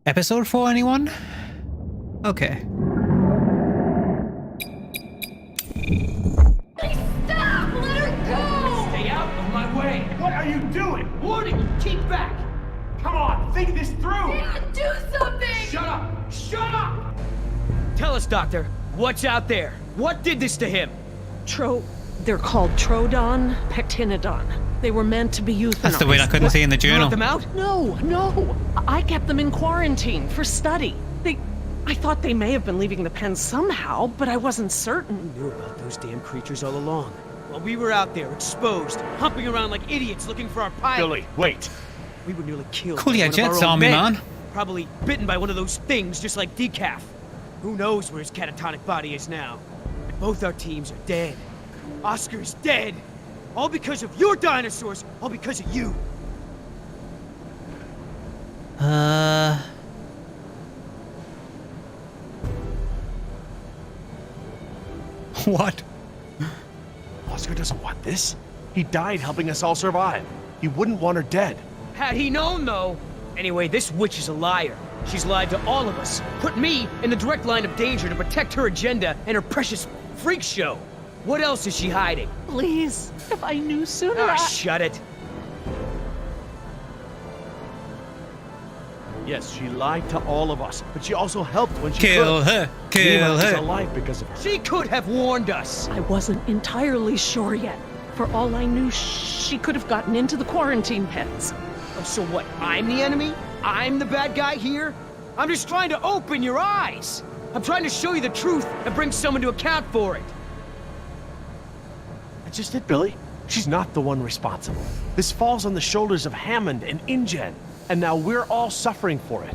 Episode 4, anyone? Okay. Stop! Let her go! Stay out of my way! What are you doing? Warning! Keep back! Come on, think this through! Dan, do something! Shut up! Shut up! Tell us, Doctor, what's out there? What did this to him? They're called Trodon Pectinodon. They were meant to be euthanized. That's the word I couldn't see in the You journal. let them out? No. I kept them in quarantine for study. I thought they may have been leaving the pen somehow, but I wasn't certain. We knew about those damn creatures all along. While we were out there, exposed, humping around like idiots looking for our pilot. Billy, wait. We were nearly killed. Cool by your one of our jets, own army men. man. Probably bitten by one of those things, just like Decaf. Who knows where his catatonic body is now? But both our teams are dead. Oscar's dead. All because of your dinosaurs. All because of you. What? Oscar doesn't want this. He died helping us all survive. He wouldn't want her dead. Had he known, though. Anyway, this witch is a liar. She's lied to all of us. Put me in the direct line of danger to protect her agenda and her precious freak show. What else is she hiding? Please, if I knew sooner, Ah, shut it. Yes, she lied to all of us, but she also helped when she Kill could. her. Kill Luna is her. alive because of her. She could have warned us. I wasn't entirely sure yet. For all I knew, she could have gotten into the quarantine pens. Oh, so what? I'm the enemy? I'm the bad guy here? I'm just trying to open your eyes. I'm trying to show you the truth and bring someone to account for it. That's just it, Billy. She's not the one responsible. This falls on the shoulders of Hammond and InGen, and now we're all suffering for it.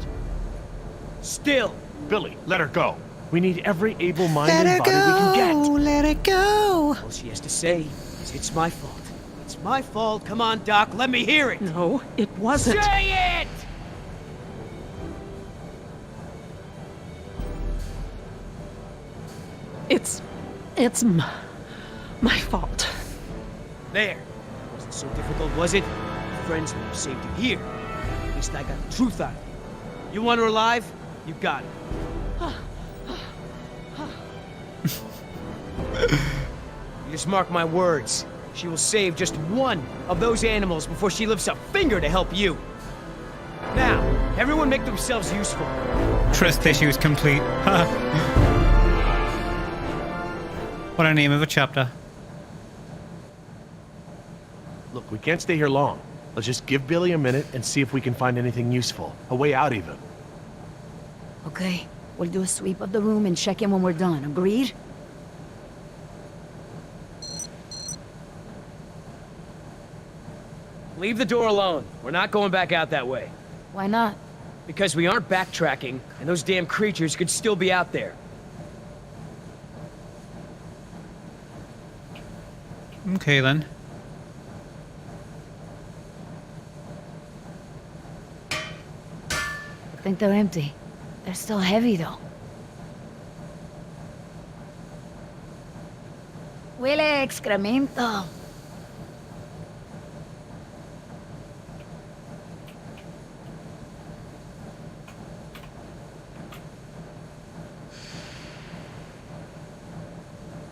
Still. Billy, let her go. We need every able-minded body we can get. Let it go. All she has to say is it's my fault. It's my fault. Come on, Doc, let me hear it. No, it wasn't. Say it! It's my fault. There. Wasn't so difficult, was it? Friends would have saved you here. At least I got the truth out of you. You want her alive? You got it. You just mark my words. She will save just one of those animals before she lifts a finger to help you. Now, everyone make themselves useful. Trust issues complete. What a name of a chapter. Look, we can't stay here long. Let's just give Billy a minute and see if we can find anything useful. A way out, even. Okay, we'll do a sweep of the room and check in when we're done. Agreed? Leave the door alone. We're not going back out that way. Why not? Because we aren't backtracking, and those damn creatures could still be out there. Okay then. I think they're empty. They're still heavy, though. Huele a excremento.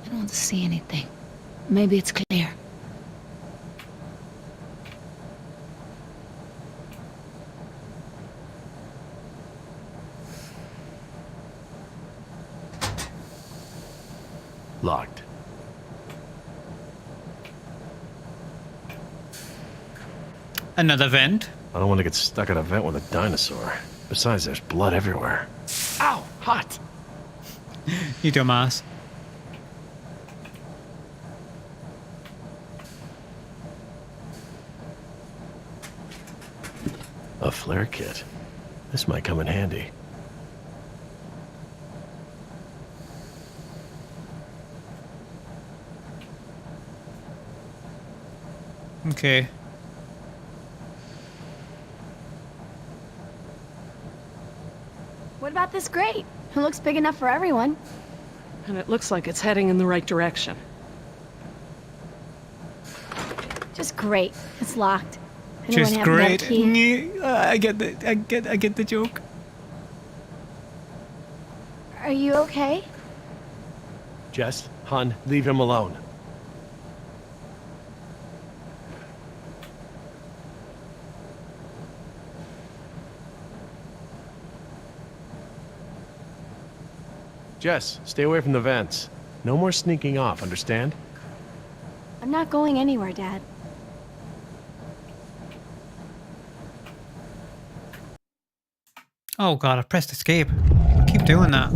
I don't see anything. Maybe it's clear. Locked. Another vent. I don't want to get stuck at a vent with a dinosaur. Besides, there's blood everywhere. Ow! Hot! You dumbass. A flare kit. This might come in handy. Okay. What about this grate? It looks big enough for everyone. And it looks like it's heading in the right direction. Just great. It's locked. Anyone Just happen to have a great. key? I get the joke. Are you okay? Jess, Hun, leave him alone. Jess, stay away from the vents. No more sneaking off, understand? I'm not going anywhere, Dad. Oh god, I pressed escape. I keep doing that.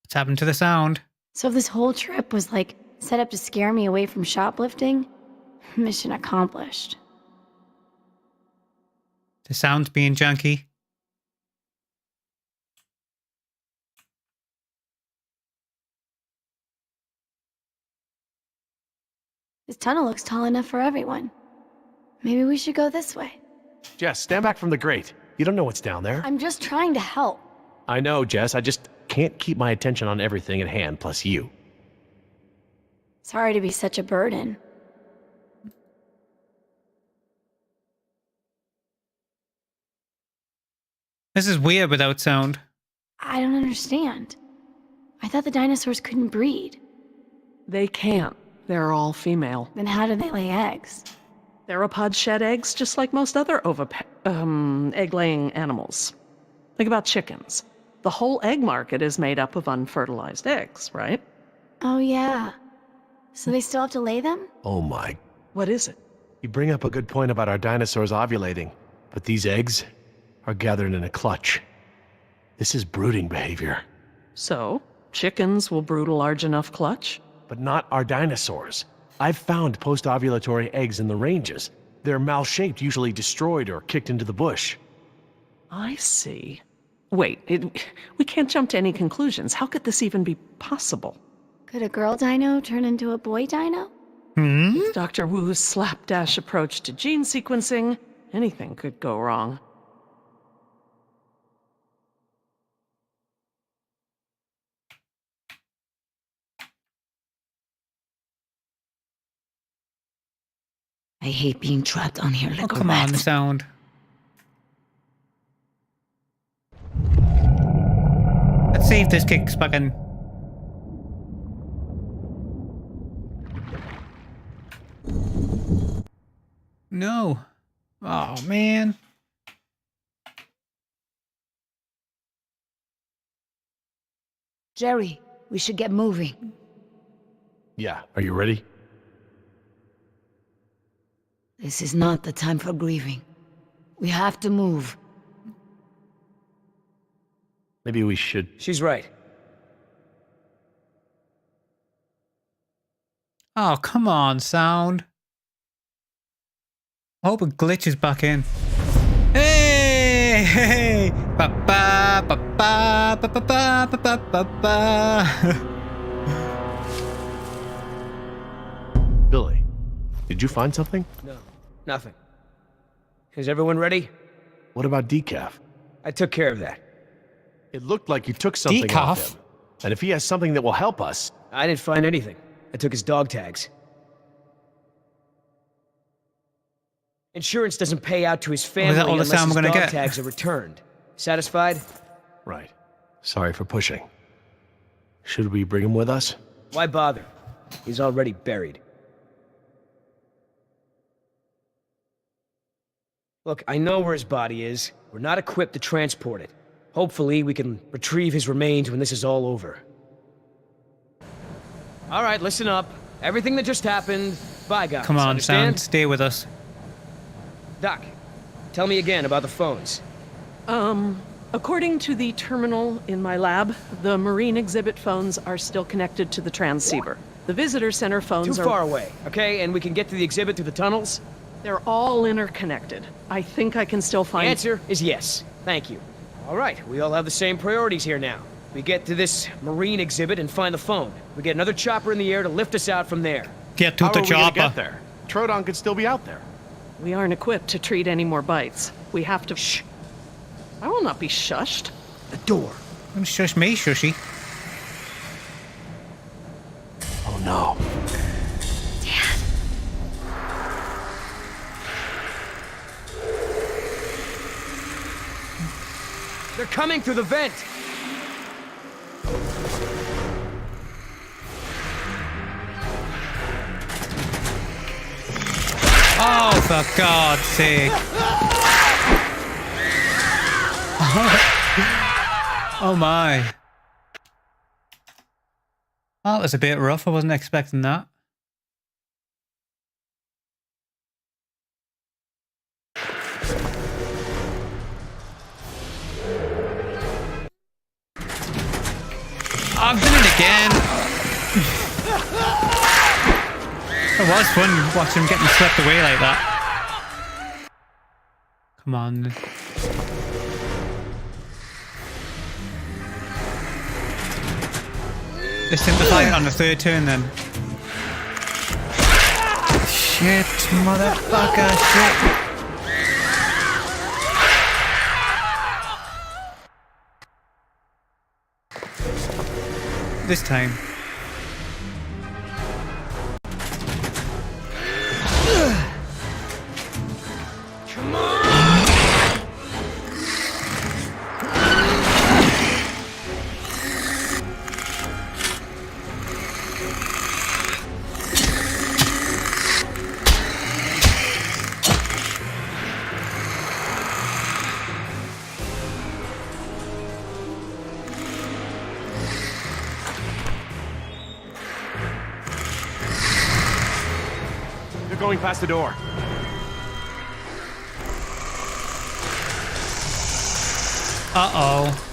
What's happened to the sound? So if this whole trip was like set up to scare me away from shoplifting, mission accomplished. The sound's being junky. This tunnel looks tall enough for everyone. Maybe we should go this way. Jess, stand back from the grate. You don't know what's down there. I'm just trying to help. I know, Jess. I just can't keep my attention on everything at hand, plus you. Sorry to be such a burden. This is weird without sound. I don't understand. I thought the dinosaurs couldn't breed. They can't. They're all female. Then how do they lay eggs? Theropods shed eggs just like most other egg-laying animals. Think about chickens. The whole egg market is made up of unfertilized eggs, right? Oh yeah. So they still have to lay them? Oh my. What is it? You bring up a good point about our dinosaurs ovulating, but these eggs are gathered in a clutch. This is brooding behavior. So, chickens will brood a large enough clutch? But not our dinosaurs. I've found post-ovulatory eggs in the ranges. They're mal-shaped, usually destroyed or kicked into the bush. I see. Wait, we can't jump to any conclusions. How could this even be possible? Could a girl dino turn into a boy dino? With Dr. Wu's slapdash approach to gene sequencing, anything could go wrong. I hate being trapped on here like Oh, a come rat. on, the sound. Let's see if this kicks back in. No. Oh, man. Jerry, we should get moving. Yeah, are you ready? This is not the time for grieving. We have to move. Maybe we should... She's right. Oh, come on, sound. I hope it glitches back in. Hey! Hey! Ba ba ba ba ba ba ba ba ba ba. Billy, did you find something? No, nothing. Is everyone ready? What about Decaf? I took care of that. It looked like you took something off Decaf? him. And if he has something that will help us... I didn't find anything. I took his dog tags. Insurance doesn't pay out to his family that all the unless sound his we're dog gonna get? tags are returned. Satisfied? Right. Sorry for pushing. Should we bring him with us? Why bother? He's already buried. Look, I know where his body is. We're not equipped to transport it. Hopefully, we can retrieve his remains when this is all over. All right, listen up. Everything that just happened, bygones. Come on, understand? sound. Stay with us. Doc, tell me again about the phones. According to the terminal in my lab, the marine exhibit phones are still connected to the transceiver. The visitor center phones Too far away, okay? And we can get to the exhibit through the tunnels? They're all interconnected. I think I can still The find... answer is yes. Thank you. All right, we all have the same priorities here now. We get to this marine exhibit and find the phone. We get another chopper in the air to lift us out from there. Get to How the are we gonna chopper. get there? Troodon could still be out there. We aren't equipped to treat any more bites. We have to... Shh. I will not be shushed. The door. Don't shush me, shushy. Oh no. They're coming through the vent. Oh, for God's sake. Oh my. Well, that was a bit rough. I wasn't expecting that. I've done it again. It was fun watching him getting swept away like that. Come on. Let's simplify it on the third turn then. Shit, motherfucker, shit. This time. Come on! They're going past the door. Uh-oh.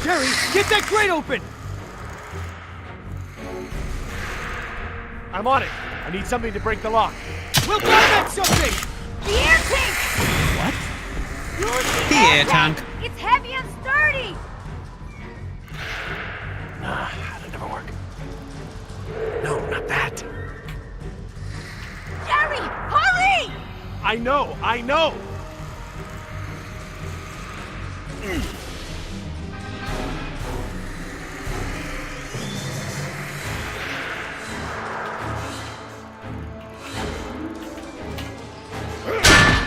Jerry, get that grate open! I'm on it. I need something to break the lock. We'll grab that something! The air tank! What? Use The air tank. It's heavy and sturdy! Nah, that'll never work. No, not that. Jerry, hurry! I know, I know!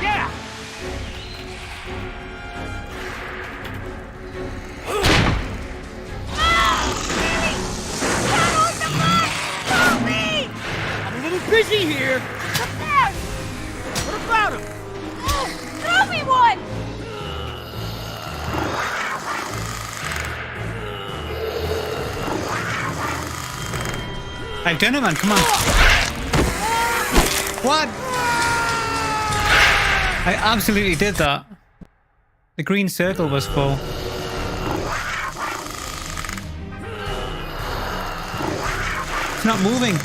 Yeah! I'm a little busy here! There! What about him? Oh, throw me one! I've done it, man. Come on. What? I absolutely did that. The green circle was full. It's not moving.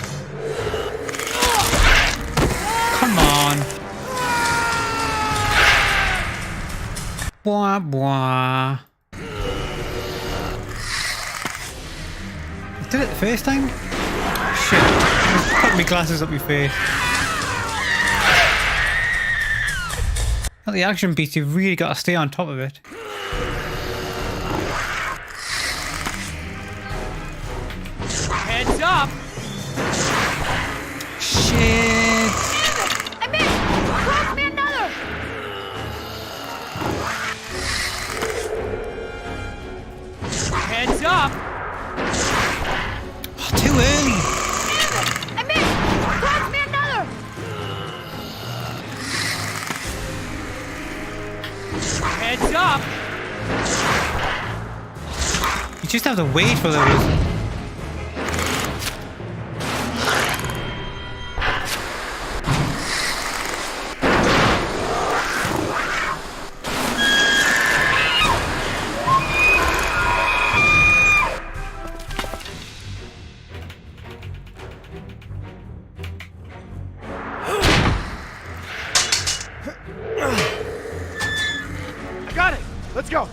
Come on. Blah, blah. Did it the first time? Shit. I put my glasses up my face. At the action beats, you've really got to stay on top of it. Heads up! Shit! I missed! Cross me another! Heads up! Oh, too early! I missed! Cross me another! Heads up! You just have to wait for those. I got it. Let's go.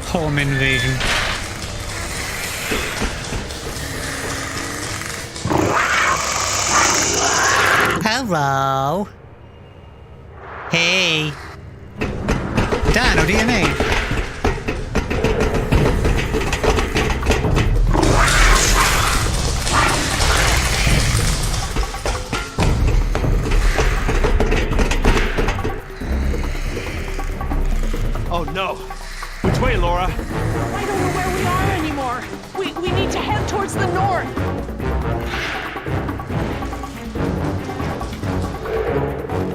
Home invasion. Hello. Hey. Dino DNA. Oh no. Which way, Laura? I don't know where we are anymore. We need to head towards the north.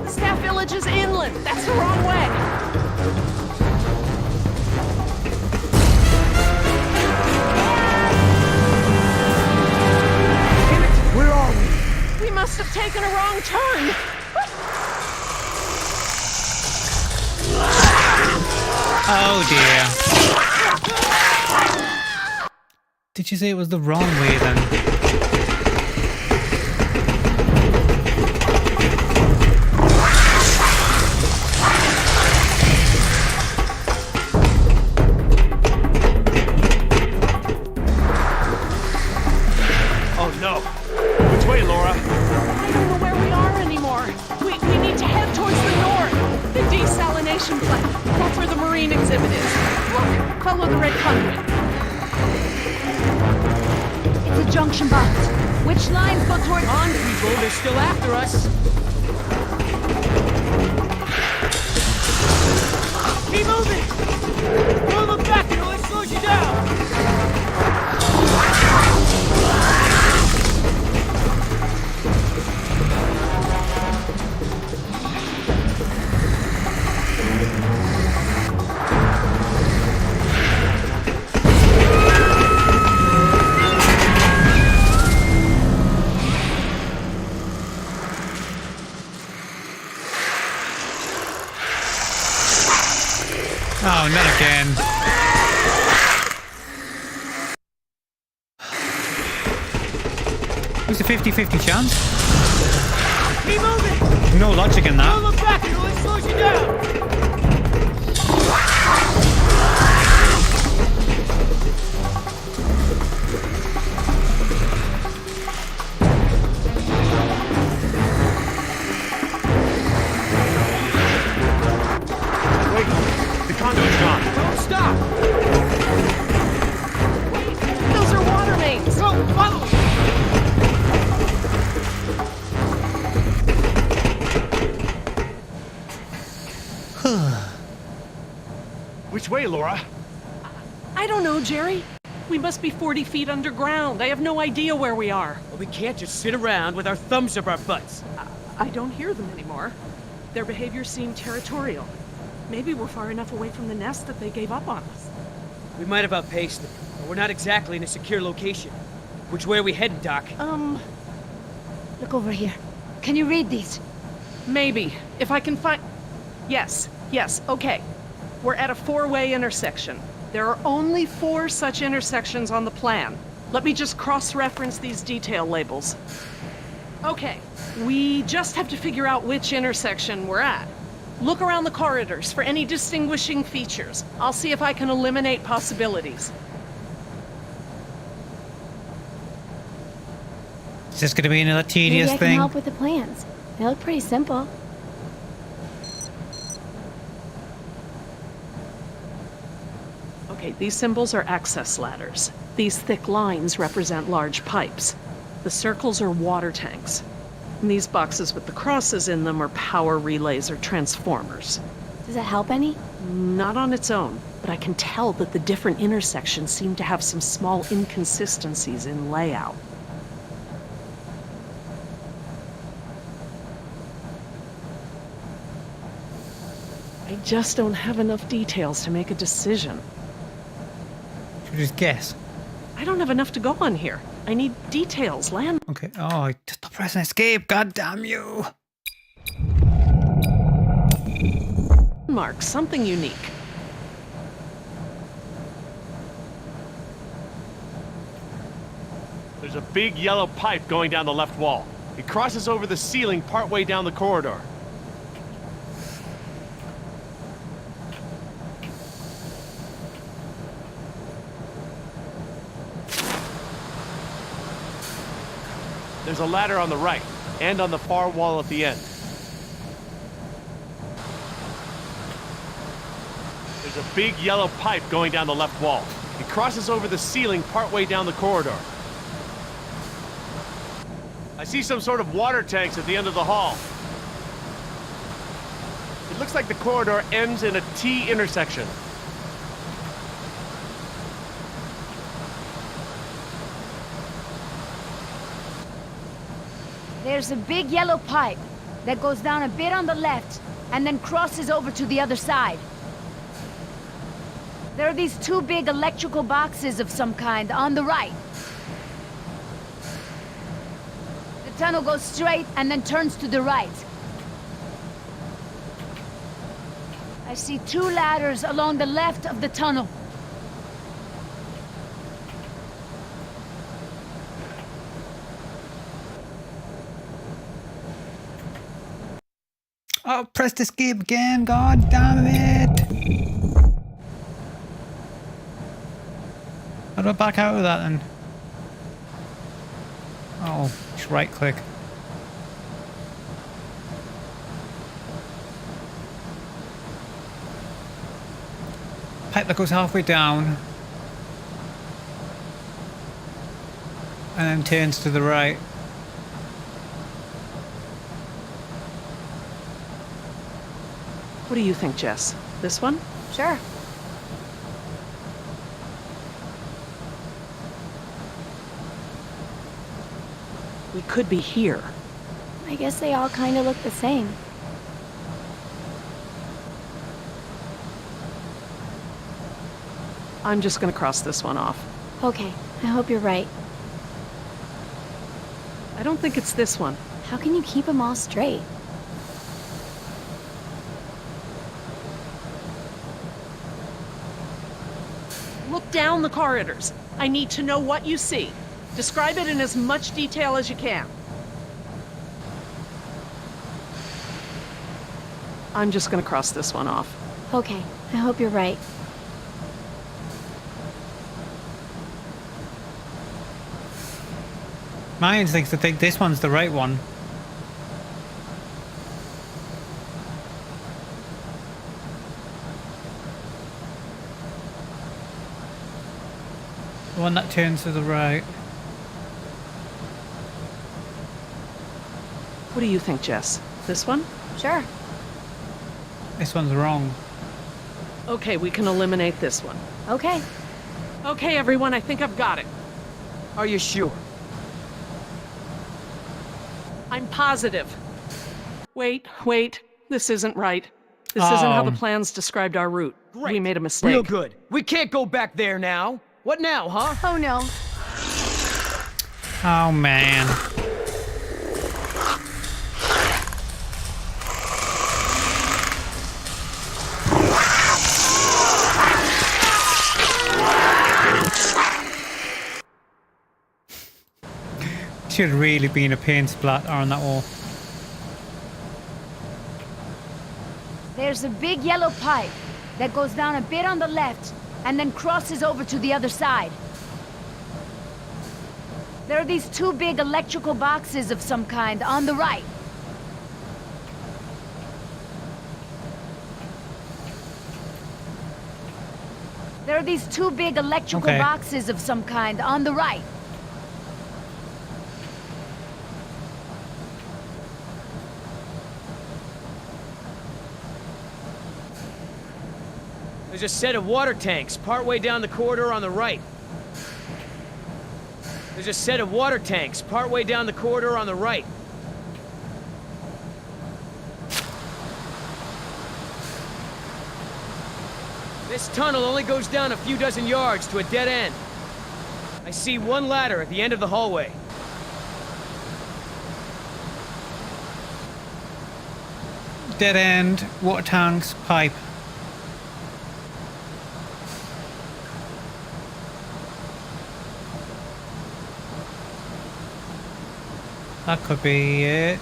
The staff village is inland. That's the wrong way. Where are we? We must have taken a wrong turn. Oh dear. Did you say it was the wrong way then? Oh no. Which way, Laura? I don't know where we are anymore. We need to head towards the north. The desalination plant. That's where the marine exhibit is. Look, follow the red conduit. It's a junction box. Which lines go toward... On, people, they're still after us. Keep moving! Don't look back until it slows you down! Oh, not again. It's a 50-50 chance. Keep moving! No logic in Don't that. look back until it slows you down! Which way, Laura? I don't know, Jerry. We must be 40 feet underground. I have no idea where we are. Well, we can't just sit around with our thumbs up our butts. I don't hear them anymore. Their behavior seemed territorial. Maybe we're far enough away from the nest that they gave up on us. We might have outpaced them, but we're not exactly in a secure location. Which way are we heading, Doc? Look over here. Can you read these? Maybe. If I can find... Yes, okay. We're at a 4-way intersection. There are only 4 such intersections on the plan. Let me just cross-reference these detail labels. Okay, we just have to figure out which intersection we're at. Look around the corridors for any distinguishing features. I'll see if I can eliminate possibilities. Is this going to be another tedious Maybe I can thing? help with the plans. They look pretty simple. Okay, these symbols are access ladders. These thick lines represent large pipes. The circles are water tanks. And these boxes with the crosses in them are power relays or transformers. Does that help any? Not on its own, but I can tell that the different intersections seem to have some small inconsistencies in layout. I just don't have enough details to make a decision. Should we just guess? I don't have enough to go on here. I need details, land. Okay. Oh, just stop pressing escape. God damn you. Marks, something unique. There's a big yellow pipe going down the left wall. It crosses over the ceiling partway down the corridor. There's a ladder on the right, and on the far wall at the end. There's a big yellow pipe going down the left wall. It crosses over the ceiling partway down the corridor. I see some sort of water tanks at the end of the hall. It looks like the corridor ends in a T intersection. There's a big yellow pipe that goes down a bit on the left and then crosses over to the other side. There are these 2 big electrical boxes of some kind on the right. The tunnel goes straight and then turns to the right. I see 2 ladders along the left of the tunnel. Oh, press escape again. God damn it. How do I back out of that then? Oh, just right click. Pipe that goes halfway down. And then turns to the right. What do you think, Jess? This one? Sure. We could be here. I guess they all kind of look the same. I'm just gonna cross this one off. Okay, I hope you're right. I don't think it's this one. How can you keep them all straight? Look down the corridors. I need to know what you see. Describe it in as much detail as you can. I'm just gonna cross this one off. Okay, I hope you're right. Mine thinks to think this one's the right one. The one that turns to the right. What do you think, Jess? This one? Sure. This one's wrong. Okay, we can eliminate this one. Okay. Okay, everyone, I think I've got it. Are you sure? I'm positive. Wait. This isn't right. This isn't how the plans described our route. Great. We made a mistake. Real good. We can't go back there now. What now, huh? Oh no. Oh, man. Should really been a paint splat on that wall. There's a big yellow pipe that goes down a bit on the left and then crosses over to the other side. There are these two big electrical boxes of some kind on the right. There are these two big electrical Okay. boxes of some kind on the right. There's a set of water tanks partway down the corridor on the right. There's a set of water tanks partway down the corridor on the right. This tunnel only goes down a few dozen yards to a dead end. I see one ladder at the end of the hallway. Dead end, water tanks, pipe. That could be it.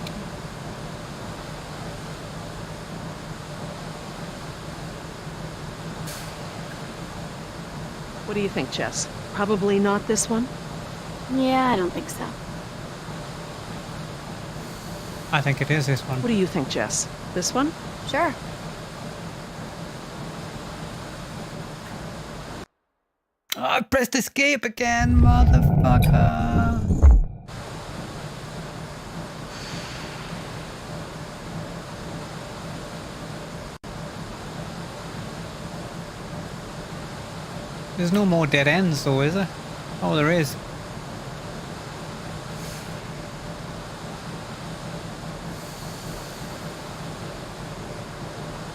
What do you think, Jess? Probably not this one? Yeah, I don't think so. I think it is this one. What do you think, Jess? This one? Sure. Oh, I pressed escape again, motherfucker. There's no more dead ends though, is there? Oh, there is.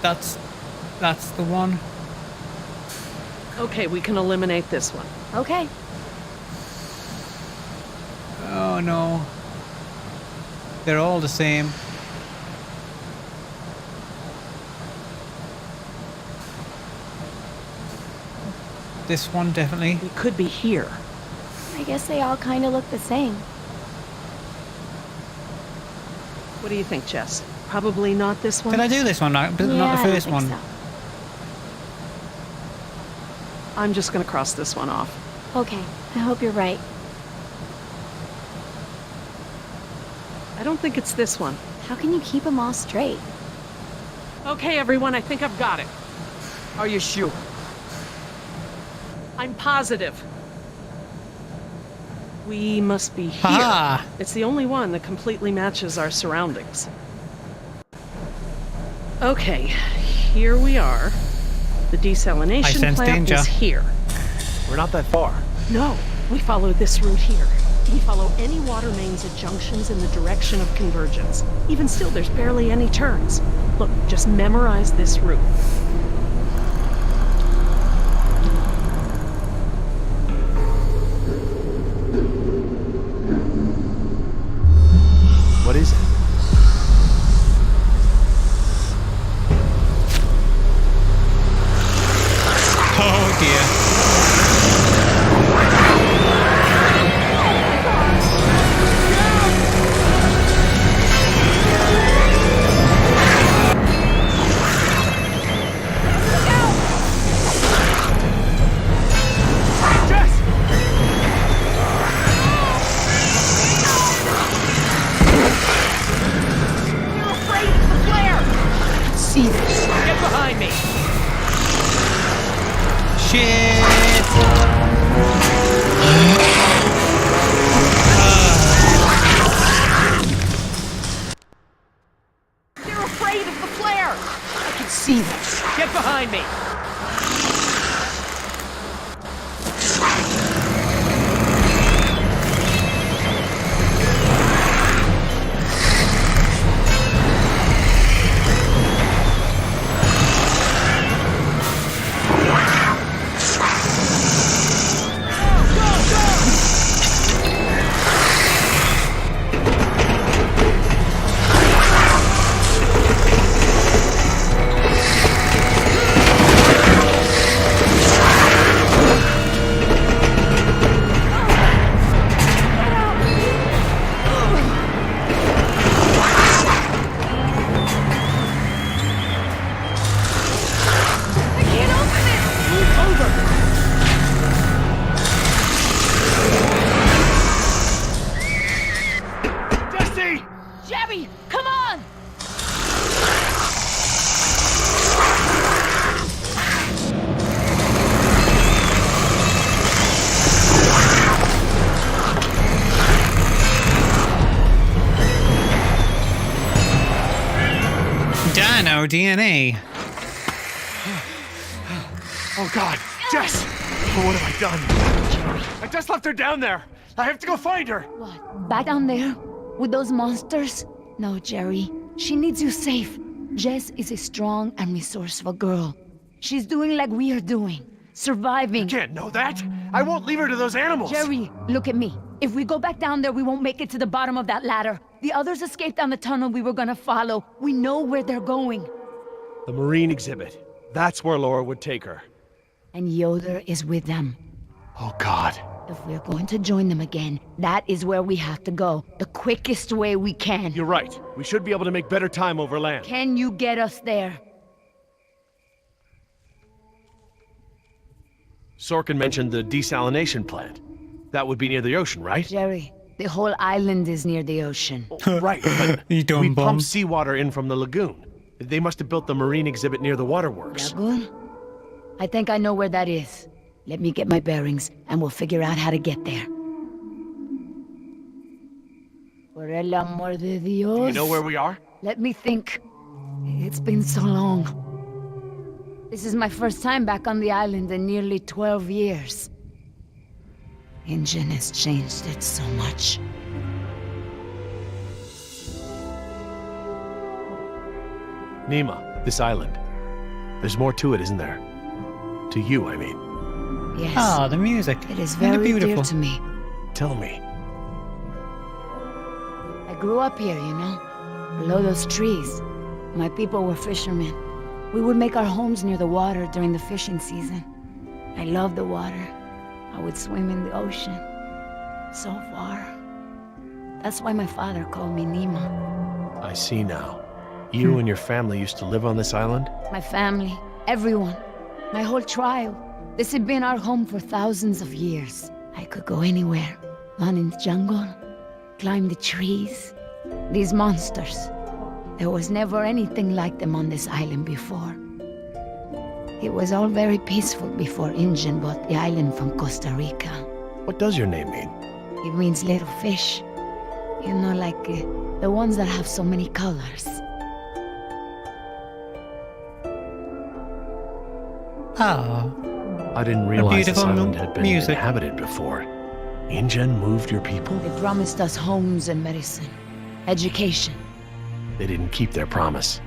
That's the one. Okay, we can eliminate this one. Okay. Oh no. They're all the same. This one definitely. We could be here. I guess they all kind of look the same. What do you think, Jess? Probably not this one? Did I do this one? Not Yeah, the I don't first think one. so. I'm just gonna cross this one off. Okay, I hope you're right. I don't think it's this one. How can you keep them all straight? Okay, everyone, I think I've got it. Are you sure? I'm positive. We must be here. Ha! It's the only one that completely matches our surroundings. Okay, here we are. The I desalination sense plant danger. is here. We're not that far. No, we follow this route here. We follow any water mains at junctions in the direction of convergence. Even still, there's barely any turns. Look, just memorize this route. What is it? Oh dear. They're afraid of the flare! See this? Get behind me! Shit! They're afraid of the flare! I can see this. Get behind me! Jerry, come on! Dino DNA. Oh God, Jess! Oh, what have I done? I just left her down there. I have to go find her. What? Back down there? With those monsters? No, Jerry. She needs you safe. Jess is a strong and resourceful girl. She's doing like we are doing. Surviving. You can't know that. I won't leave her to those animals. Jerry, look at me. If we go back down there, we won't make it to the bottom of that ladder. The others escaped down the tunnel we were gonna follow. We know where they're going. The marine exhibit. That's where Laura would take her. And Yoder is with them. Oh God. If we're going to join them again, that is where we have to go. The quickest way we can. You're right. We should be able to make better time over land. Can you get us there? Sorkin mentioned the desalination plant. That would be near the ocean, right? Jerry, the whole island is near the ocean. Right, but You dumb we bum. pump seawater in from the lagoon. They must have built the marine exhibit near the waterworks. Lagoon? I think I know where that is. Let me get my bearings, and we'll figure out how to get there. Por el amor de Dios. Do you know where we are? Let me think. It's been so long. This is my first time back on the island in nearly 12 years. Ingen has changed it so much. Nima, this island. There's more to it, isn't there? To you, I mean. Yes. Ah, the music. It is Isn't it very dear beautiful? to me. Tell me. I grew up here, you know, below those trees. My people were fishermen. We would make our homes near the water during the fishing season. I loved the water. I would swim in the ocean. So far. That's why my father called me Nima. I see now. You and your family used to live on this island? My family, everyone, my whole tribe. This had been our home for thousands of years. I could go anywhere, run in the jungle, climb the trees. These monsters. There was never anything like them on this island before. It was all very peaceful before Ingen bought the island from Costa Rica. What does your name mean? It means little fish. You know, like the ones that have so many colors. Ah, I didn't realize this beautiful island had been music. inhabited before. Ingen moved your people? They promised us homes and medicine, education. They didn't keep their promise.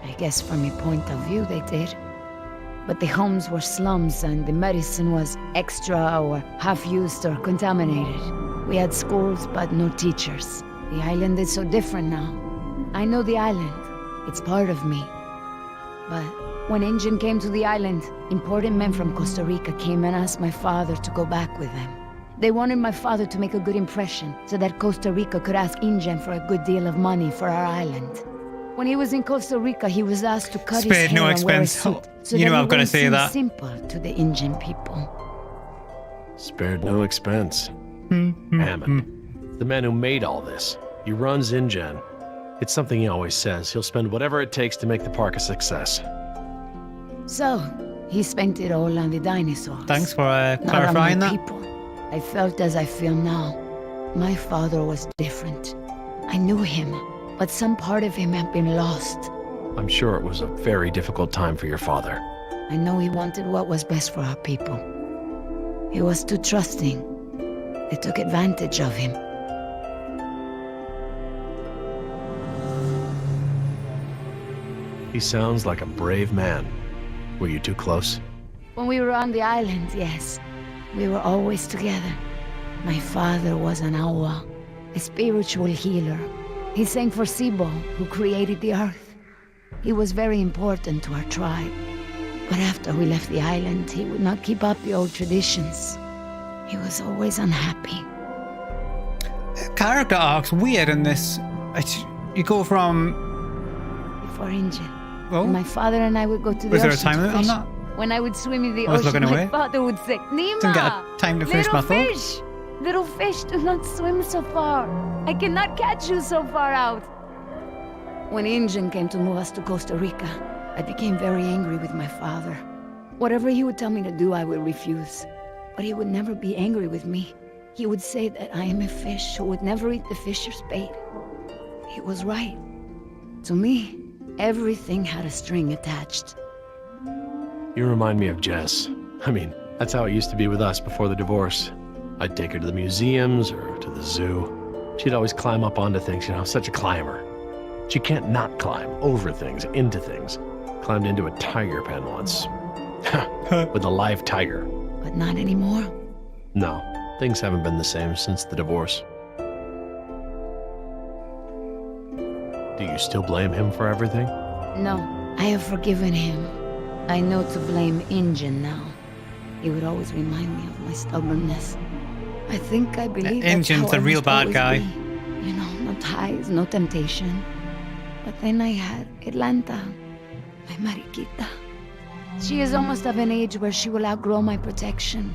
I guess from your point of view they did. But the homes were slums and the medicine was extra or half-used or contaminated. We had schools but no teachers. The island is so different now. I know the island. It's part of me. But when Ingen came to the island, important men from Costa Rica came and asked my father to go back with them. They wanted my father to make a good impression so that Costa Rica could ask Ingen for a good deal of money for our island. When he was in Costa Rica, he was asked to cut his Spared hair no and wear a expense. suit, so You that know he I've gotta wouldn't say seem that. simple to the Ingen people. Spared no expense. Hammond. The man who made all this. He runs Ingen. It's something he always says. He'll spend whatever it takes to make the park a success. So, he spent it all on the dinosaurs. thanks for Not on clarifying my that. people. I felt as I feel now. My father was different. I knew him, but some part of him had been lost. I'm sure it was a very difficult time for your father. I know he wanted what was best for our people. He was too trusting. They took advantage of him. He sounds like a brave man. Were you too close? When we were on the island, yes. We were always together. My father was an awa, a spiritual healer. He sang for Sibo, who created the earth. He was very important to our tribe. But after we left the island, he would not keep up the old traditions. He was always unhappy. Character arc's weird in this. You go from. Before Ingen, Oh, my father and I would go to the was there a ocean time to limit on fish. that? When I would swim in the I was ocean, looking my away. father would say, Nima! Didn't get a time to finish little my thought. fish! Little fish do not swim so far. I cannot catch you so far out. When Injun came to move us to Costa Rica, I became very angry with my father. Whatever he would tell me to do, I would refuse. But he would never be angry with me. He would say that I am a fish who would never eat the fisher's bait. He was right. To me, everything had a string attached. You remind me of Jess. I mean, that's how it used to be with us before the divorce. I'd take her to the museums or to the zoo. She'd always climb up onto things, such a climber. She can't not climb over things, into things. Climbed into a tiger pen once. With a live tiger. But not anymore. No, things haven't been the same since the divorce. Do you still blame him for everything? No, I have forgiven him. I know to blame Injun now. He would always remind me of my stubbornness. I think I believe that's Injun's how the I real must bad always guy. be. No ties, no temptation. But then I had Atlanta, my Mariquita. She is almost of an age where she will outgrow my protection.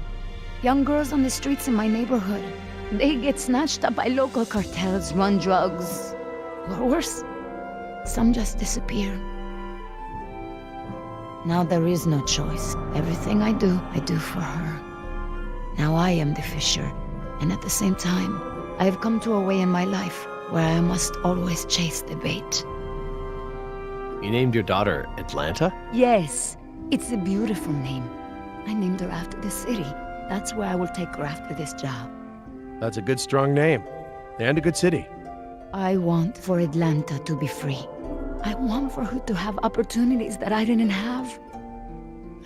Young girls on the streets in my neighborhood, they get snatched up by local cartels, run drugs. Or worse, some just disappear. Now there is no choice. Everything I do for her. Now I am the fisher, and at the same time, I have come to a way in my life where I must always chase the bait. You named your daughter Atlanta? Yes, it's a beautiful name. I named her after the city. That's where I will take her after this job. That's a good, strong name. And a good city. I want for Atlanta to be free. I want for her to have opportunities that I didn't have.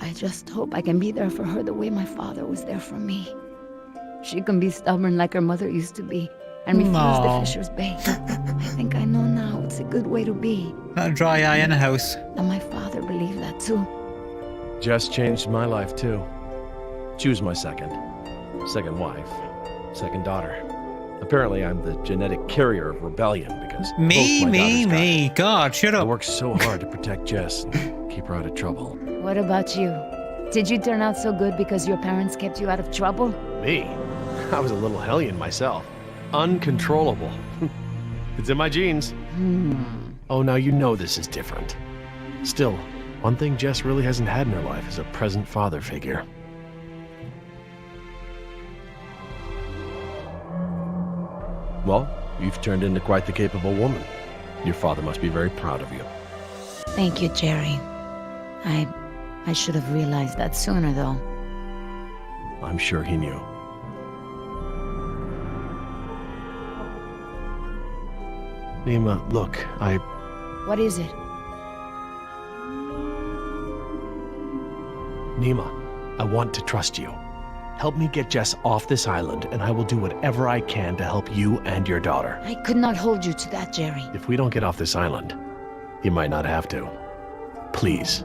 I just hope I can be there for her the way my father was there for me. She can be stubborn like her mother used to be and refuse the fisher's bait. I think I know now it's a good way to be. Not a dry eye in a house. And my father believed that too. Jess changed my life too. She was my second wife, second daughter. Apparently I'm the genetic carrier of rebellion because both my daughters died. God, shut I up. worked so hard to protect Jess and keep her out of trouble. What about you? Did you turn out so good because your parents kept you out of trouble? Me? I was a little hellion myself. Uncontrollable. It's in my genes. Oh, now you know this is different. Still, one thing Jess really hasn't had in her life is a present father figure. Well, you've turned into quite the capable woman. Your father must be very proud of you. Thank you, Jerry. I should have realized that sooner, though. I'm sure he knew. Nima, look, What is it? Nima, I want to trust you. Help me get Jess off this island, and I will do whatever I can to help you and your daughter. I could not hold you to that, Jerry. If we don't get off this island, you might not have to. Please.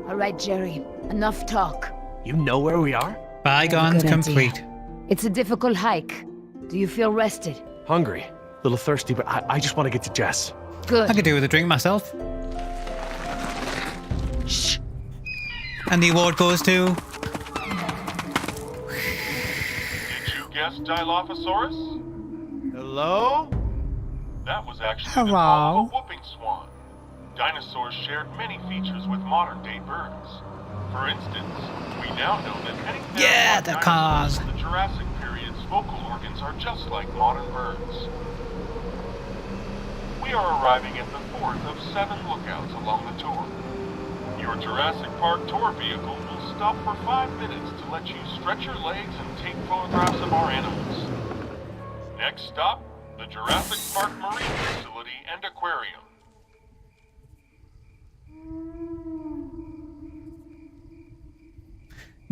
All right, Jerry. Enough talk. You know where we are? Bygones Good idea. complete. It's a difficult hike. Do you feel rested? Hungry, a little thirsty, but I just want to get to Jess. Good. I could do with a drink myself. Shh. And the award goes to... Did you guess Dilophosaurus? Hello? That was actually Hello. the call of a whooping swan. Dinosaurs shared many features with modern-day birds. For instance, we now know that many Yeah, theropod the dinosaurs cause. from the Jurassic period's vocal organs are just like modern birds. We are arriving at the fourth of 7 lookouts along the tour. Your Jurassic Park tour vehicle will stop for 5 minutes to let you stretch your legs and take photographs of our animals. Next stop, the Jurassic Park Marine Facility and Aquarium.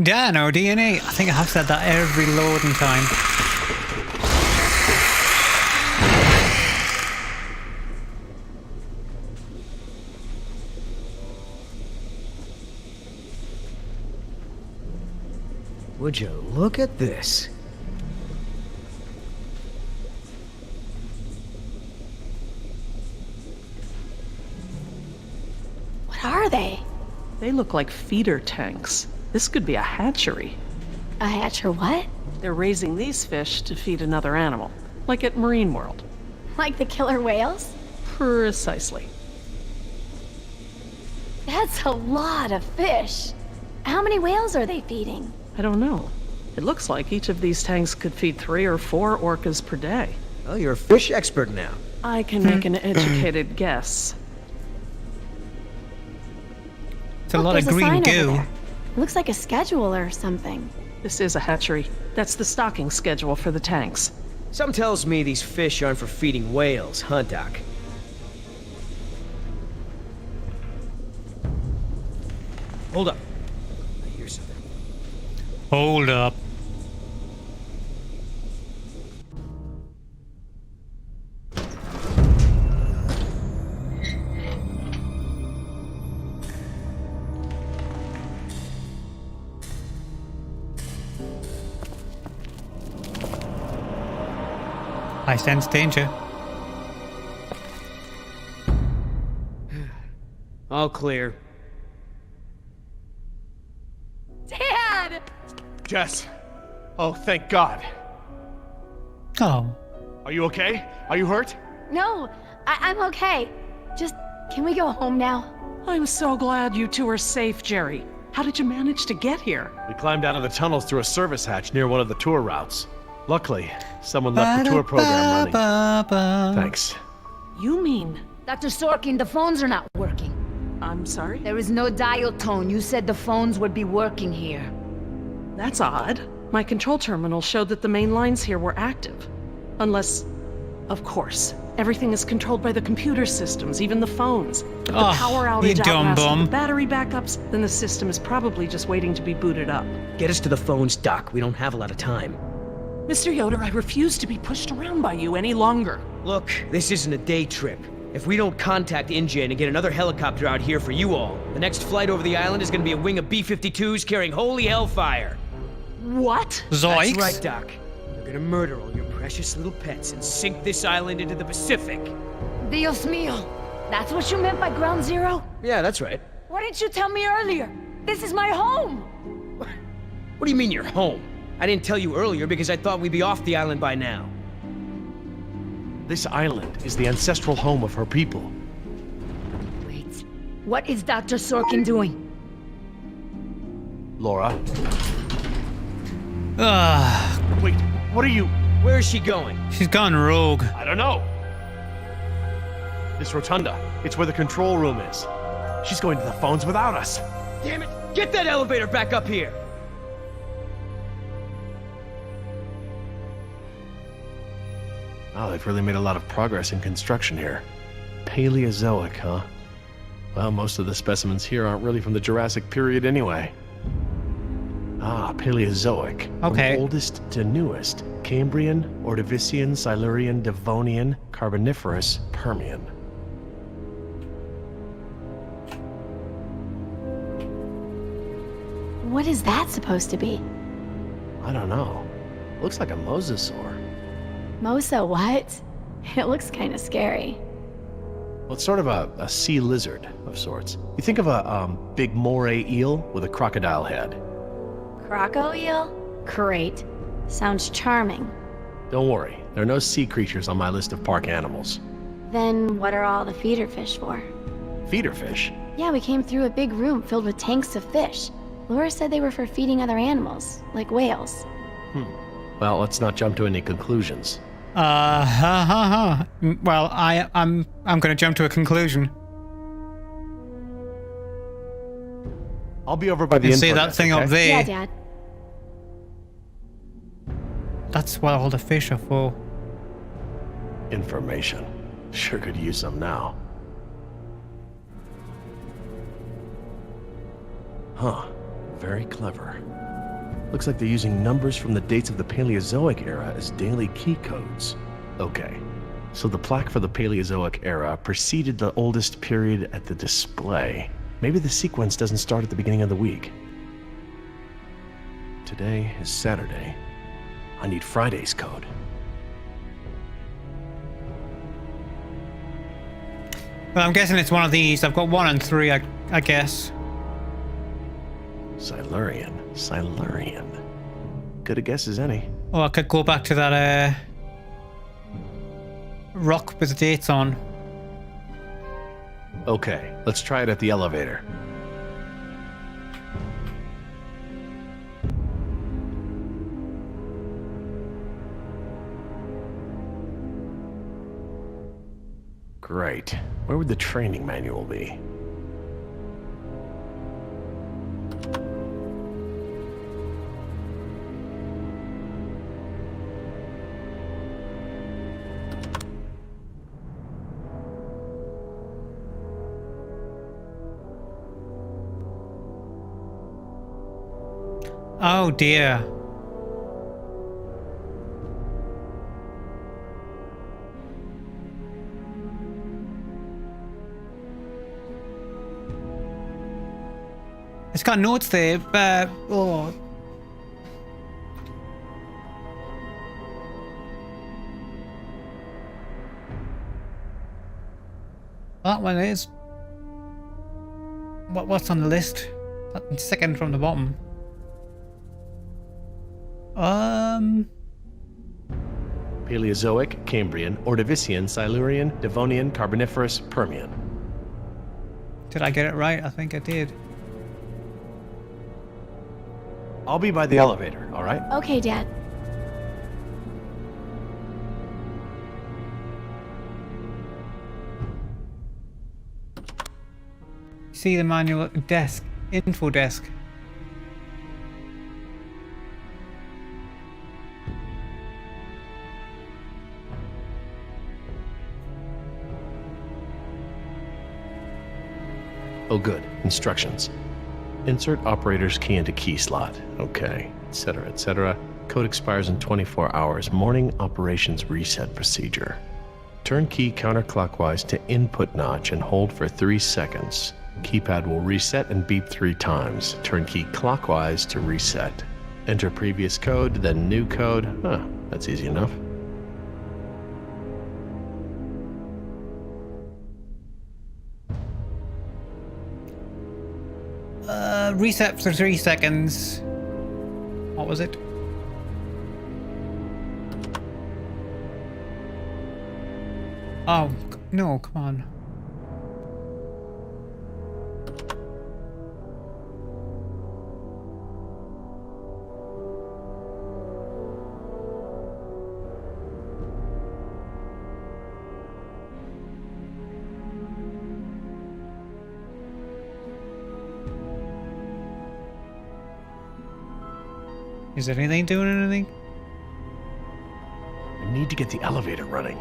Dino DNA. I think I have said that every loading time. Would you look at this? What are they? They look like feeder tanks. This could be a hatchery. A hatcher what? They're raising these fish to feed another animal, like at Marine World. Like the killer whales? Precisely. That's a lot of fish. How many whales are they feeding? I don't know. It looks like each of these tanks could feed 3 or 4 orcas per day. Well, you're a fish expert now. I can make an educated guess. It's a lot of there's green sign over goo. there. Looks like a schedule or something. This is a hatchery. That's the stocking schedule for the tanks. Some tells me these fish aren't for feeding whales, huh, Doc? Hold up. I hear something. Hold up. I sense danger. All clear. Dad! Jess! Oh, thank God. Oh. Are you okay? Are you hurt? No, I'm okay. Just, can we go home now? I'm so glad you two are safe, Jerry. How did you manage to get here? We climbed out of the tunnels through a service hatch near one of the tour routes. Luckily, someone left the tour program running. Thanks. You mean... Dr. Sorkin, the phones are not working. I'm sorry? There is no dial tone. You said the phones would be working here. That's odd. My control terminal showed that the main lines here were active. Unless... Of course. Everything is controlled by the computer systems, even the phones. If the power you outage dumb outlasted bum. the battery backups, then the system is probably just waiting to be booted up. Get us to the phones, Doc. We don't have a lot of time. Mr. Yoder, I refuse to be pushed around by you any longer. Look, this isn't a day trip. If we don't contact InGen and get another helicopter out here for you all, the next flight over the island is gonna be a wing of B-52s carrying holy hellfire. What? Zoinks. That's right, Doc. They're gonna murder all your precious little pets and sink this island into the Pacific. Dios mío. That's what you meant by ground zero? Yeah, that's right. Why didn't you tell me earlier? This is my home. What do you mean you're home? I didn't tell you earlier because I thought we'd be off the island by now. This island is the ancestral home of her people. Wait. What is Dr. Sorkin doing? Laura. Ugh. Wait, what are you... Where is she going? She's gone rogue. I don't know. This rotunda. It's where the control room is. She's going to the phones without us. Damn it! Get that elevator back up here! Oh, they've really made a lot of progress in construction here. Paleozoic, huh? Well, most of the specimens here aren't really from the Jurassic period anyway. Ah, Paleozoic. Okay. From oldest to newest. Cambrian, Ordovician, Silurian, Devonian, Carboniferous, Permian. What is that supposed to be? I don't know. Looks like a mosasaur. Mosa what? It looks kind of scary. Well, it's sort of a sea lizard of sorts. You think of a big moray eel with a crocodile head. Croco eel? Great. Sounds charming. Don't worry, there are no sea creatures on my list of park animals. Then what are all the feeder fish for? Feeder fish? Yeah, we came through a big room filled with tanks of fish. Laura said they were for feeding other animals, like whales. Well, let's not jump to any conclusions. Well, I'm gonna jump to a conclusion. I'll be over by the You info see that desk, thing okay? up there? Yeah, Dad. That's what all the fish are for. Information. Sure could use some now. Huh. Very clever. Looks like they're using numbers from the dates of the Paleozoic era as daily key codes. Okay. So the plaque for the Paleozoic era preceded the oldest period at the display. Maybe the sequence doesn't start at the beginning of the week. Today is Saturday. I need Friday's code. Well, I'm guessing it's one of these. I've got 1 and 3, I guess. Silurian. Good a guess as any. Oh, I could go back to that rock with the dates on. Okay, let's try it at the elevator. Great. Where would the training manual be? Oh dear. It's got notes there, but oh. That one is. What's on the list? That's second from the bottom. Paleozoic, Cambrian, Ordovician, Silurian, Devonian, Carboniferous, Permian. Did I get it right? I think I did. I'll be by the elevator, all right? Okay, Dad. See the manual desk, info desk. Oh, good. Instructions. Insert operator's key into key slot. Okay, etc., etc. Code expires in 24 hours. Morning operations reset procedure. Turn key counterclockwise to input notch and hold for 3 seconds. Keypad will reset and beep 3 times. Turn key clockwise to reset. Enter previous code, then new code. Huh, that's easy enough. Reset for 3 seconds. What was it? Oh, no, come on. Is anything doing anything? I need to get the elevator running.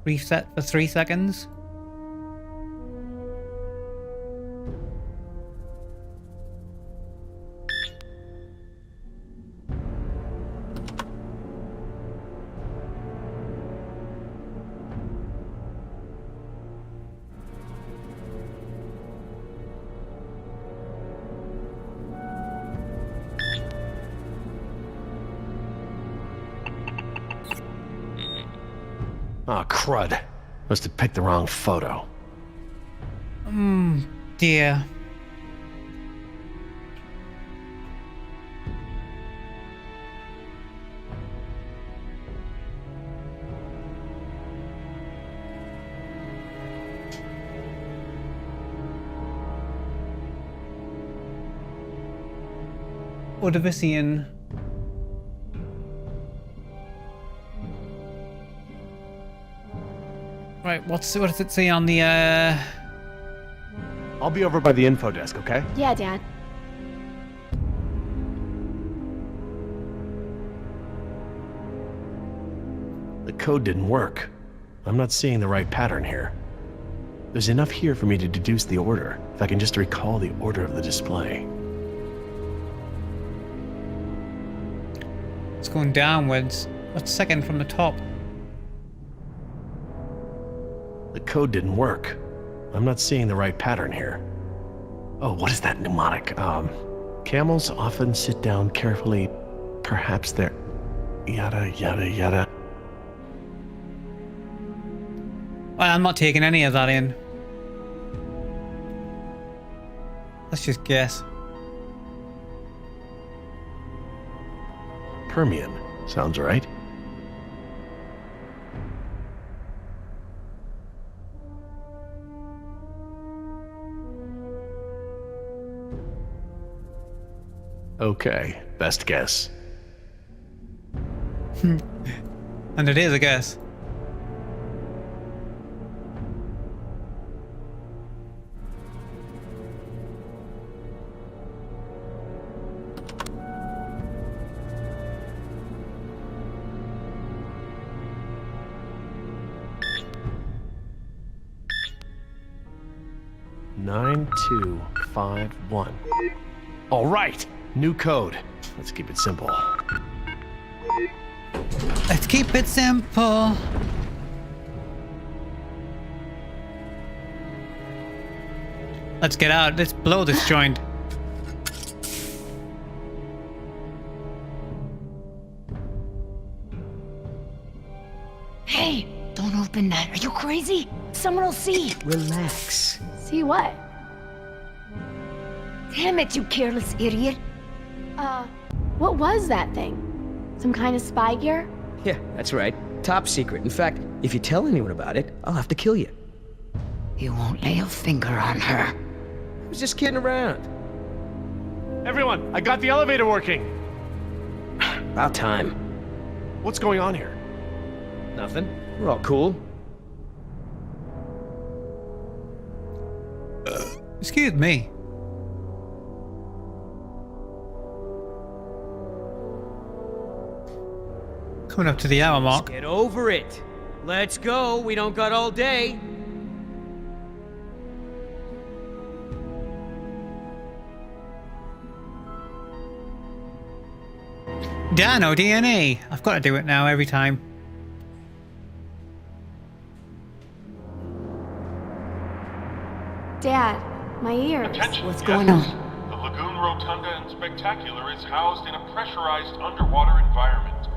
Reset for 3 seconds. Ah, crud. Must have picked the wrong photo. Dear. Ordovician. Right, what does it say on the I'll be over by the info desk, okay? Yeah, Dad. The code didn't work. I'm not seeing the right pattern here. There's enough here for me to deduce the order, if I can just recall the order of the display. It's going downwards. What's second from the top? The code didn't work. I'm not seeing the right pattern here. Oh, what is that mnemonic? Camels often sit down carefully. Perhaps they're... yada, yada, yada. Well, I'm not taking any of that in. Let's just guess. Permian. Sounds right. Okay, best guess. And it is, I guess. Nine, 2, 5, 1. All right, new code. Let's keep it simple. Let's keep it simple. Let's get out. Let's blow this joint. Hey, don't open that. Are you crazy? Someone will see. Relax. See what? Damn it, you careless idiot. What was that thing? Some kind of spy gear? Yeah, that's right. Top secret. In fact, if you tell anyone about it, I'll have to kill you. You won't lay a finger on her. I was just kidding around. Everyone, I got the elevator working. About time. What's going on here? Nothing. We're all cool. Excuse me. Coming up to the hour mark. Get over it. Let's go. We don't got all day. Dino DNA. I've got to do it now every time. Dad, my ears. Attention, What's guests. going on? The Lagoon Rotunda and Spectacular is housed in a pressurized underwater environment.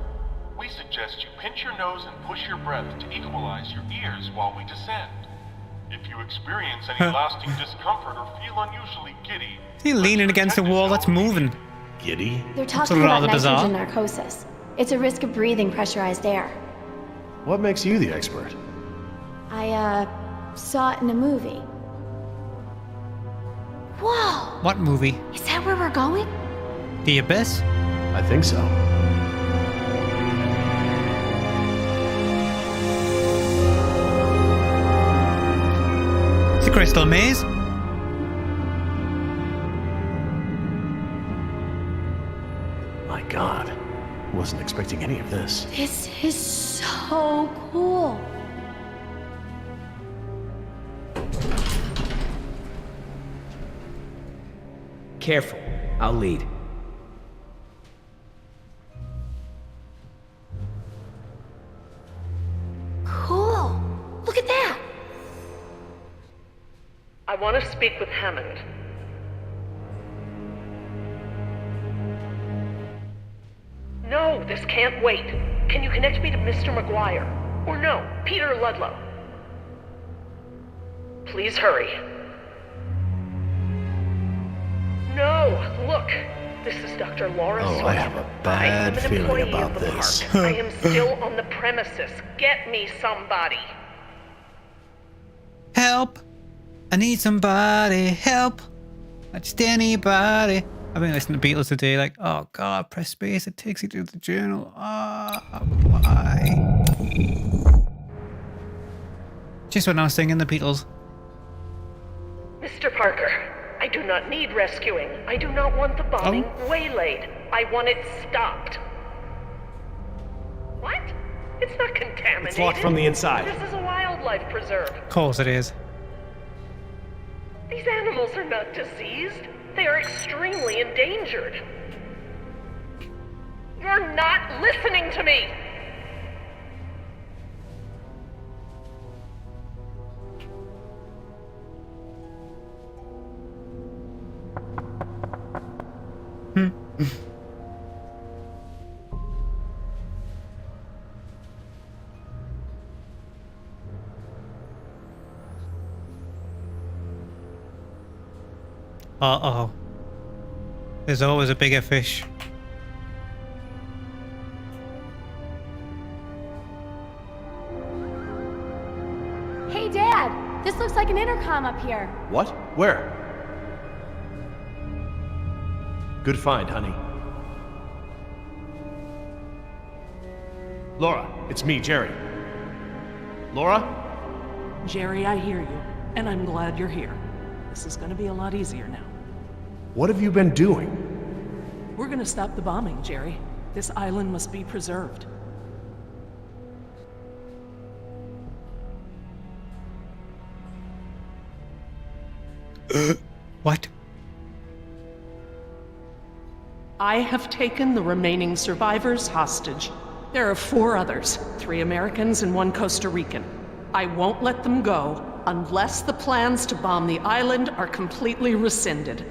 We suggest you pinch your nose and push your breath to equalize your ears while we descend. If you experience any lasting discomfort or feel unusually giddy, Is he leaning against the wall that's moving? Giddy? They're talking about rather nitrogen bizarre. narcosis. It's a risk of breathing pressurized air. What makes you the expert? I, saw it in a movie. Whoa! What movie? Is that where we're going? The Abyss? I think so. It's a crystal maze. My God. Wasn't expecting any of this. This is so cool. Careful. I'll lead. Cool. Look at that. I want to speak with Hammond. No, this can't wait. Can you connect me to Mr. McGuire? Or no, Peter Ludlow? Please hurry. No, look. This is Dr. Laura Oh, Swain. I have a bad I am an feeling employee about of the this. park. I am still on the premises. Get me somebody. Help! I need somebody. Help! Not just anybody. I've been listening to Beatles today, like, oh god, press space, it takes you to the journal. Ah, why? Just when I was singing the Beatles. Mr. Parker, I do not need rescuing. I do not want the bombing waylaid. I want it stopped. What? It's not contaminated. It's locked from the inside. This is a wildlife preserve. Of course it is. These animals are not diseased. They are extremely endangered. You're not listening to me! Uh-oh. There's always a bigger fish. Hey, Dad! This looks like an intercom up here. What? Where? Good find, honey. Laura, it's me, Jerry. Laura? Jerry, I hear you, and I'm glad you're here. This is gonna be a lot easier now. What have you been doing? We're gonna stop the bombing, Jerry. This island must be preserved. What? I have taken the remaining survivors hostage. There are 4 others, 3 Americans and 1 Costa Rican. I won't let them go unless the plans to bomb the island are completely rescinded.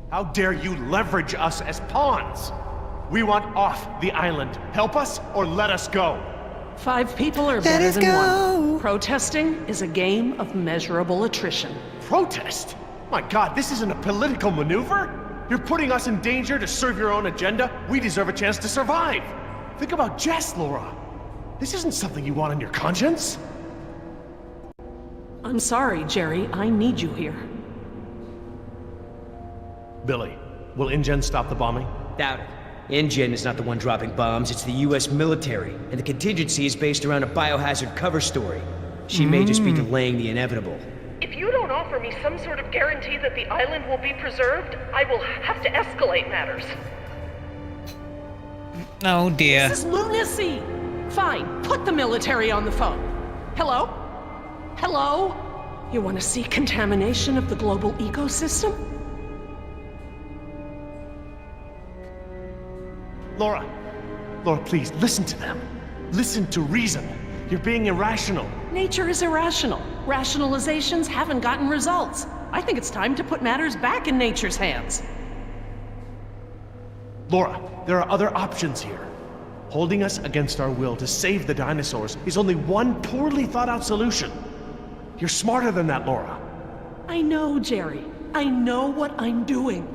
How dare you leverage us as pawns? We want off the island. Help us or let us go. 5 people are Let better us than go. 1. Protesting is a game of measurable attrition. Protest? My God, this isn't a political maneuver? You're putting us in danger to serve your own agenda? We deserve a chance to survive. Think about Jess, Laura. This isn't something you want on your conscience. I'm sorry, Jerry. I need you here. Billy, will InGen stop the bombing? Doubt it. InGen is not the one dropping bombs, it's the US military, and the contingency is based around a biohazard cover story. She may just be delaying the inevitable. If you don't offer me some sort of guarantee that the island will be preserved, I will have to escalate matters. Oh dear. This is lunacy! Fine, put the military on the phone. Hello? Hello? You want to see contamination of the global ecosystem? Laura, please, listen to them. Listen to reason. You're being irrational. Nature is irrational. Rationalizations haven't gotten results. I think it's time to put matters back in nature's hands. Laura, there are other options here. Holding us against our will to save the dinosaurs is only one poorly thought out solution. You're smarter than that, Laura. I know, Jerry. I know what I'm doing.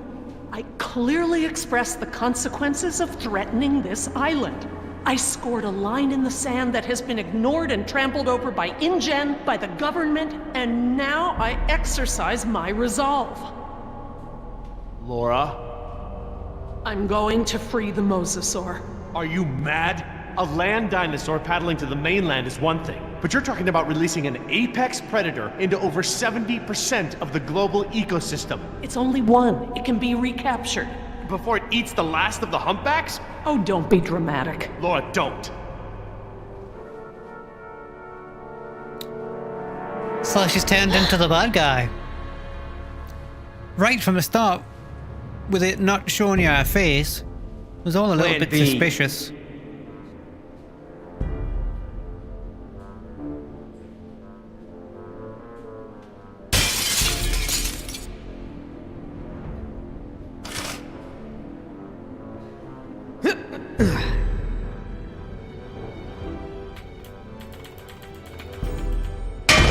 I clearly expressed the consequences of threatening this island. I scored a line in the sand that has been ignored and trampled over by InGen, by the government, and now I exercise my resolve. Laura? I'm going to free the mosasaur. Are you mad? A land dinosaur paddling to the mainland is one thing, but you're talking about releasing an apex predator into over 70% of the global ecosystem. It's only one. It can be recaptured. Before it eats the last of the humpbacks? Oh, don't be dramatic. Laura, don't. So she's turned into the bad guy. Right from the start, with it not showing you her face, it was all a little Plan bit B. suspicious.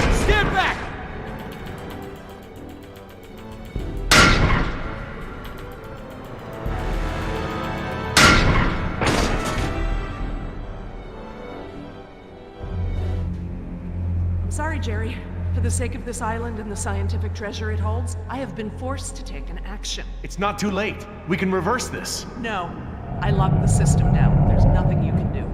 Stand back! I'm sorry, Jerry. For the sake of this island and the scientific treasure it holds, I have been forced to take an action. It's not too late. We can reverse this. No. I locked the system down. There's nothing you can do.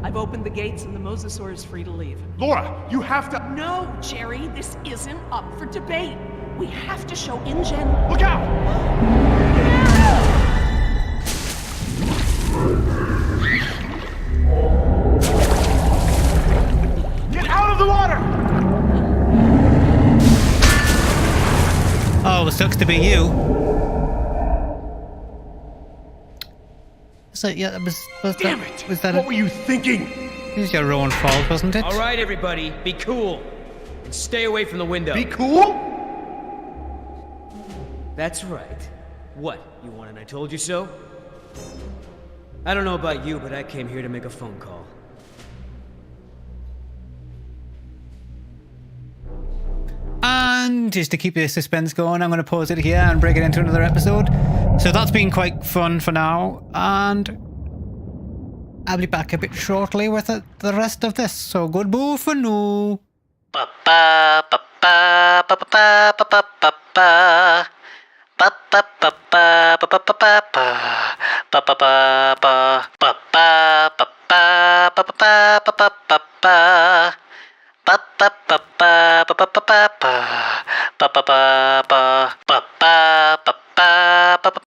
I've opened the gates and the mosasaur is free to leave. Laura, you have to... No, Jerry, this isn't up for debate. We have to show InGen. Look out! Get out of the water! Oh, it sucks to be you. So yeah, that was Damn that, it! was that What were you thinking? It was your own fault, wasn't it? All right, everybody, be cool. And stay away from the window. Be cool? That's right. What, you want an I told you so? I don't know about you, but I came here to make a phone call. And just to keep the suspense going, I'm going to pause it here and break it into another episode. So that's been quite fun for now, and I'll be back a bit shortly with the rest of this, so goodbye for now. Ba ba ba ba ba ba ba ba ba ba. Ba ba ba ba ba ba ba ba ba. Ba ba ba ba. Ba ba ba ba ba ba ba ba ba ba ba. Ba ba ba ba ba ba ba ba ba. Ba ba ba ba.